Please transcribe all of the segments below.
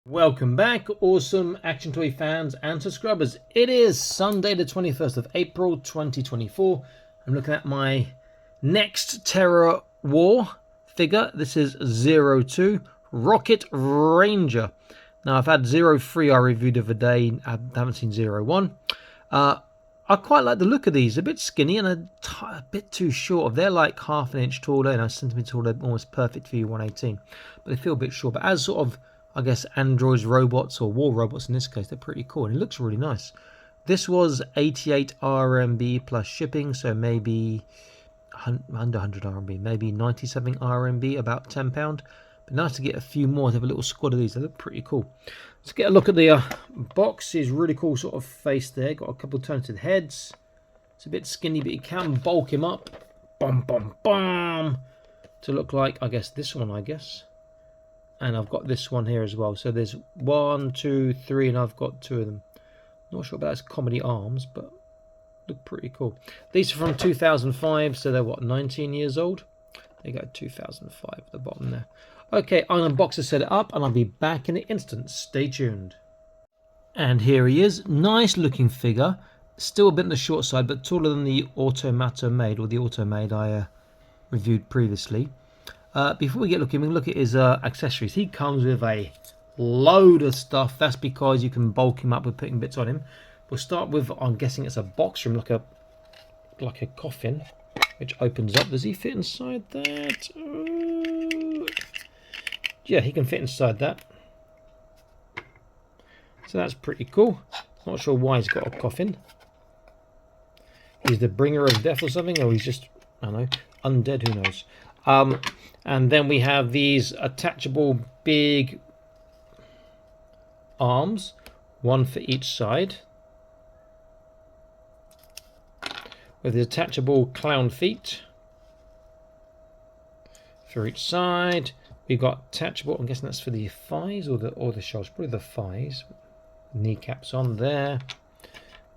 Welcome back, awesome action toy fans and subscribers. It is Sunday the 21st of April 2024. I'm looking at my next Tenra War figure. This is 02 Rocket Ranger. Now I've had 03 I reviewed the other day. I haven't seen 01. I quite like the look of these. A bit skinny and a bit too short. They're like half an inch taller and a centimetre taller, almost perfect for you 118. But they feel a bit short. But as sort of, I guess, androids, robots, or war robots in this case, they're pretty cool. And it looks really nice. This was 88 RMB plus shipping, so maybe under 100 RMB, maybe 90 something RMB, about £10. But nice to get a few more to have a little squad of these. They look pretty cool. Let's get a look at the box. Is really cool sort of face there. Got a couple of turnited heads. It's a bit skinny, but you can bulk him up. Bum, bum, bum. To look like, I guess, this one, I guess. And I've got this one here as well. So there's 1, 2, 3, and I've got 2 of them. Not sure about his comedy arms, but look pretty cool. These are from 2005, so they're what, 19 years old? They go 2005 at the bottom there. Okay, I'll unbox and set it up, and I'll be back in an instant. Stay tuned. And here he is. Nice looking figure. Still a bit on the short side, but taller than the Automato Made, or the Auto Made I reviewed previously. Before we get looking, we can look at his accessories. He comes with a load of stuff. That's because you can bulk him up with putting bits on him. We'll start with, I'm guessing it's a box from like a coffin, which opens up. Does he fit inside that? Yeah, he can fit inside that. So that's pretty cool. Not sure why he's got a coffin. He's the bringer of death or something, or he's just, I don't know, undead, who knows. And then we have these attachable big arms, one for each side, with the attachable clown feet for each side. We've got attachable, I'm guessing that's for the thighs or the shoulders, probably the thighs. Kneecaps on there.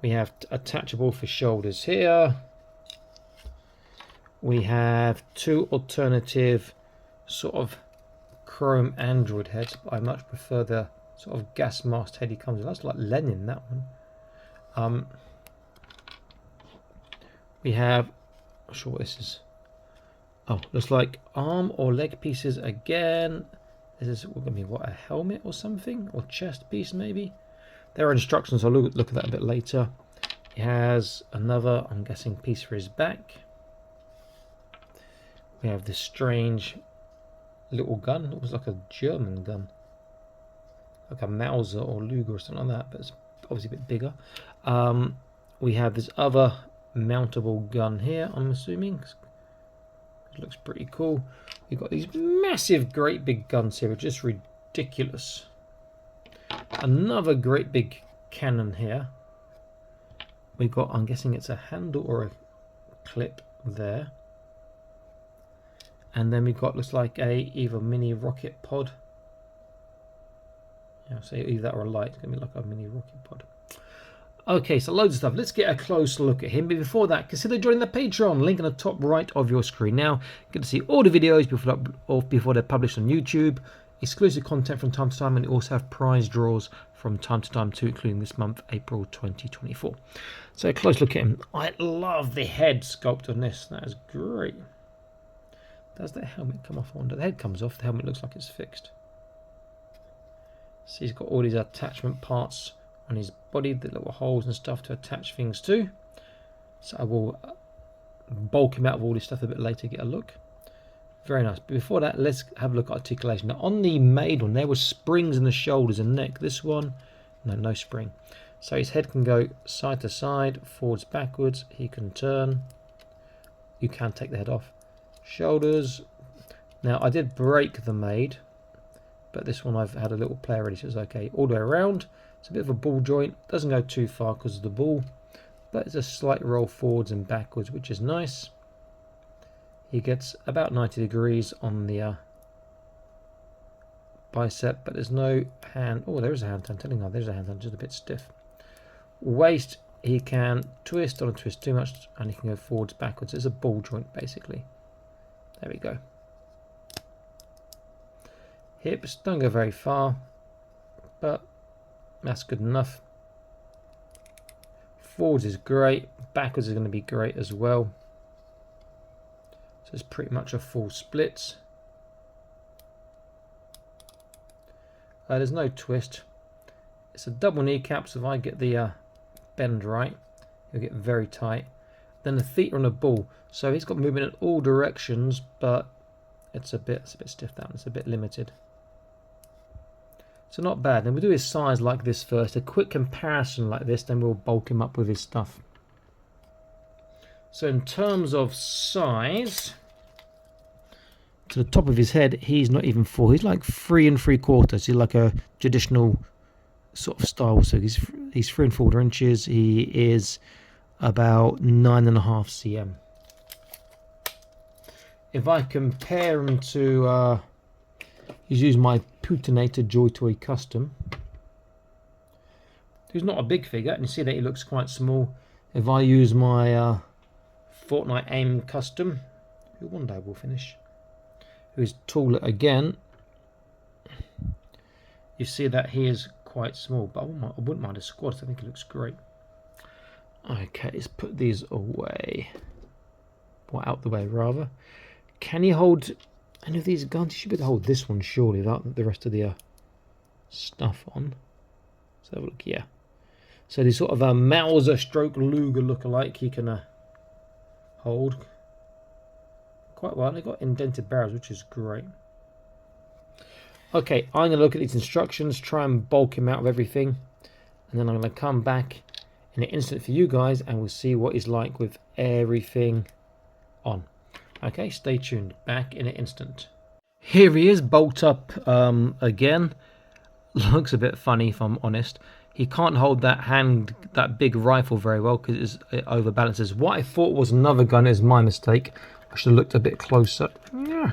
We have attachable for shoulders here. We have 2 alternative sort of chrome android heads, but I much prefer the sort of gas masked head he comes with. That's like Lenin, that one. We have, I'm not sure what this is. Oh, looks like arm or leg pieces again. This is going to be what, a helmet or something, or chest piece maybe. There are instructions. I'll look at that a bit later. He has another, I'm guessing, piece for his back. We have this strange little gun. It was like a German gun, like a Mauser or Luger or something like that, but it's obviously a bit bigger. We have this other mountable gun here, I'm assuming. It looks pretty cool. We've got these massive, great big guns here, which is ridiculous. Another great big cannon here. We've got, I'm guessing it's a handle or a clip there. And then we've got, looks like a either mini rocket pod. Yeah, so either that or a light. It's going to be like a mini rocket pod. Okay, so loads of stuff. Let's get a close look at him. But before that, consider joining the Patreon. Link in the top right of your screen now. You get to see all the videos before they're published on YouTube. Exclusive content from time to time, and you also have prize draws from time to time too, including this month, April 2024. So a close look at him. I love the head sculpt on this. That is great. Does the helmet come off? I wonder. The head comes off. The helmet looks like it's fixed. So he's got all these attachment parts on his body, the little holes and stuff to attach things to. So I will bulk him out of all this stuff a bit later, get a look. Very nice. But before that, let's have a look at articulation. Now, on the Made one, there were springs in the shoulders and neck. This one, no spring. So his head can go side to side, forwards, backwards. He can turn. You can take the head off. Shoulders. Now, I did break the Made, but this one I've had a little play already, so it's okay. All the way around. It's a bit of a ball joint. Doesn't go too far because of the ball, but it's a slight roll forwards and backwards, which is nice. He gets about 90 degrees on the bicep, but there's no hand. Oh, there is a hand. I'm telling you, there's a hand. Just a bit stiff. Waist, he can twist, don't twist too much, and he can go forwards, backwards. It's a ball joint, basically. There we go. Hips don't go very far. but that's good enough. Forwards is great, backwards is going to be great as well. So it's pretty much a full split. There's no twist. It's a double kneecap, so if I get the bend right, it'll get very tight. Then the feet are on a ball, so he's got movement in all directions, but it's a bit stiff down. It's a bit limited. So not bad. Then we'll do his size like this first. A quick comparison like this, then we'll bulk him up with his stuff. So in terms of size, to the top of his head, he's not even 4. He's like 3 3/4. He's like a traditional sort of style. So he's 3 3/4 inches. He is about 9.5 cm. If I compare him to, he's used my Putinator Joy Toy Custom. He's not a big figure, and you see that he looks quite small. If I use my Fortnite Aim Custom, who one day will finish, who's taller again, you see that he is quite small, but I wouldn't mind a squad. I think it looks great. Okay, let's put these away, or out the way rather. Can you hold any of these guns? You should be able to hold this one surely, without the rest of the stuff on. Let's have a look. Yeah. So these sort of a Mauser stroke Luger look-alike he can hold quite well. They've got indented barrels, which is great. Okay, I'm going to look at these instructions, try and bulk him out of everything, and then I'm going to come back in an instant for you guys, and we'll see what he's like with everything on. Okay, stay tuned. Back in an instant. Here he is, bulked up again. Looks a bit funny if I'm honest. He can't hold that big rifle very well because it overbalances. What I thought was another gun is my mistake. I should have looked a bit closer. Yeah.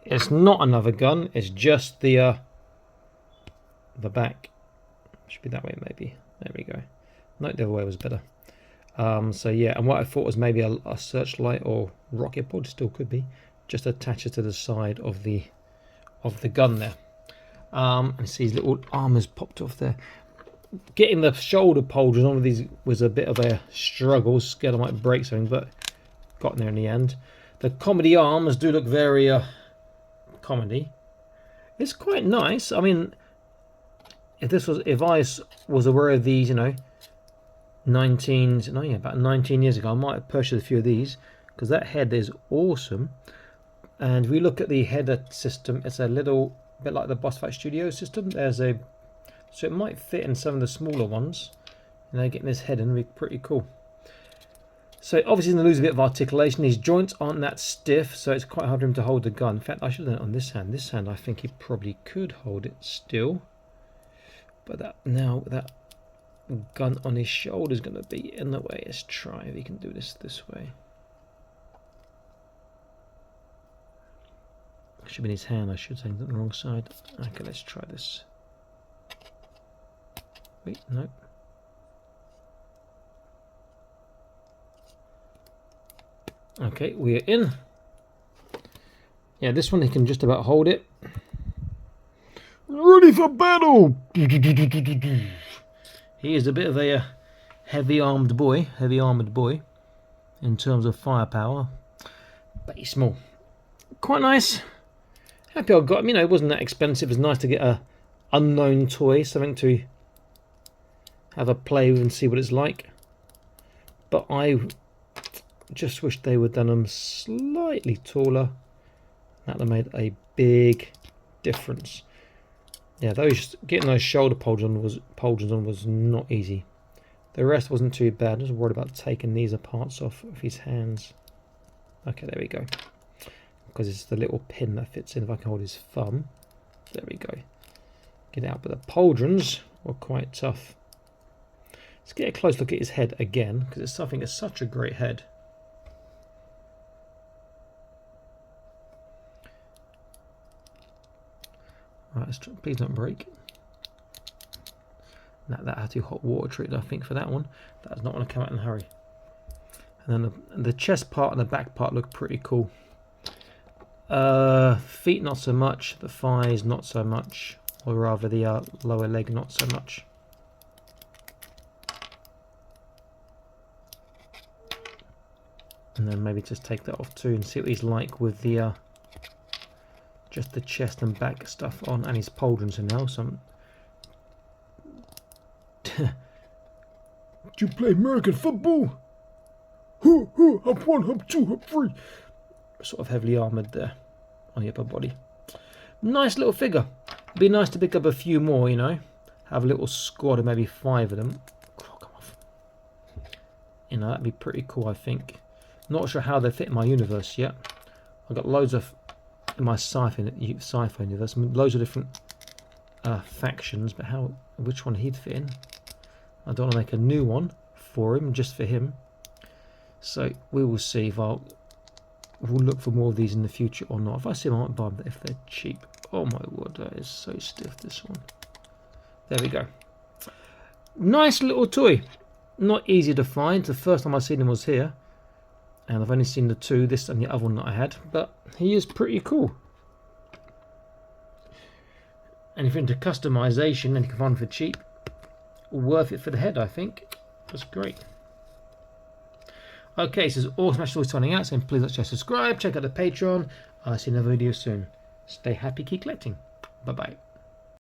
It's not another gun. It's just the back. Should be that way maybe. There we go. No, the other way was better. So yeah, and what I thought was maybe a searchlight or rocket pod, still could be, just attach it to the side of the gun there. And see his little armor's popped off there. Getting the shoulder pauldrons on with these was a bit of a struggle. Scared I might break something, but got in there in the end. The comedy arms do look very comedy. It's quite nice. I mean, if I was aware of these, you know, about 19 years ago, I might have purchased a few of these because that head is awesome. And we look at the header system, it's a little bit like the Boss Fight Studio system. So it might fit in some of the smaller ones. You know, getting this head in would be pretty cool. So obviously he's going to lose a bit of articulation. His joints aren't that stiff, so it's quite hard for him to hold the gun. In fact, I should have done it on this hand. This hand, I think he probably could hold it still. But that gun on his shoulder is going to be in the way. Let's try if he can do this way. Should be in his hand, I should say, on the wrong side. Okay, let's try this. Wait, no. Okay, we're in. Yeah, this one he can just about hold it. Ready for battle! He is a bit of a heavy armored boy in terms of firepower, but he's small. Quite nice. Happy I got him. You know, it wasn't that expensive. It's nice to get a unknown toy, something to have a play with and see what it's like. But I just wish they would have done them slightly taller. That would have made a big difference. Yeah, getting those shoulder pauldrons on was not easy. The rest wasn't too bad. I was worried about taking these parts off of his hands. Okay, there we go. Because it's the little pin that fits in. If I can hold his thumb, there we go. Get it out. But the pauldrons were quite tough. Let's get a close look at his head again, because it's such a great head. Right, please don't break. That had to hot water treatment, I think, for that one. That does not want to come out in a hurry. And then the chest part and the back part look pretty cool. Feet not so much. The thighs not so much. or rather the lower leg not so much. And then maybe just take that off too and see what he's like with the just the chest and back stuff on, and his pauldrons are now some. Do you play American football? Hop 1, hop 2, hop 3. Sort of heavily armoured there on the upper body. Nice little figure. Be nice to pick up a few more, you know. Have a little squad of maybe 5 of them. Oh, come off. You know, that'd be pretty cool, I think. Not sure how they fit in my universe yet. I've got loads of in my sci-fi universe, loads of different factions, but which one he'd fit in? I don't want to make a new one for him, just for him. So we will see if we'll look for more of these in the future or not. If I see them, I might buy them if they're cheap. Oh my word, that is so stiff, this one. There we go. Nice little toy. Not easy to find. The first time I seen him was here. And I've only seen the 2, this and the other one that I had. But he is pretty cool. And if you're into customization and you can find them for cheap, worth it for the head, I think. That's great. Okay, so this is all Smash Toys turning out, so please like, share, subscribe, check out the Patreon. I'll see you in another video soon. Stay happy, keep collecting. Bye bye.